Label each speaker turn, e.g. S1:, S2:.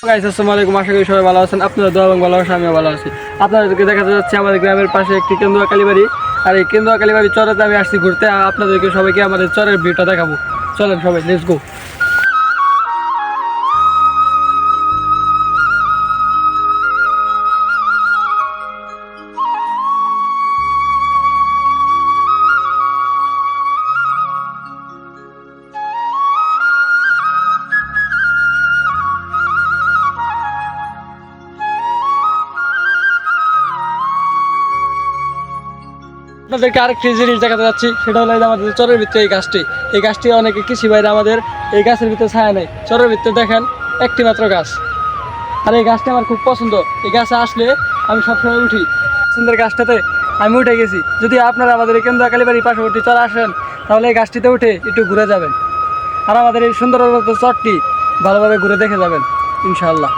S1: Guys আসসালামু আলাইকুম, আশা করি সবাই ভালো আছেন। আপনারা দোয়া এবং ভালোবাসা, আমিও ভালো আছি। আপনাদেরকে দেখাতে যাচ্ছে আমাদের গ্রামের পাশে একটি কেন্দুয়া কালীবাড়ি। আর এই কেন্দুয়া কালীবাড়ি চরেতে আমি আসছি ঘুরতে। আপনাদেরকে সবাইকে আমাদের চরের ভিউটা দেখাবো। চলেন সবাই, লেটস গো। আপনাদেরকে আরেকটি জিনিস দেখাতে যাচ্ছি, সেটা হলো আমাদের চরের ভিতরে এই গাছটি অনেকে কৃষি বাইরে আমাদের এই গাছের ভিতরে ছায়া নেই। চরের ভিতরে দেখেন একটি মাত্র গাছ, আর এই গাছটি আমার খুব পছন্দ। এই গাছে আসলে আমি সবসময় উঠি। পছন্দের গাছটাতে আমি উঠে গেছি। যদি আপনারা আমাদের এই কেন্দুয়া কালীবাড়ির পার্শ্ববর্তী চরে আসেন, তাহলে এই গাছটিতে উঠে একটু ঘুরে যাবেন, আর আমাদের এই সুন্দর চরটি ভালোভাবে ঘুরে দেখে যাবেন ইনশাআল্লাহ।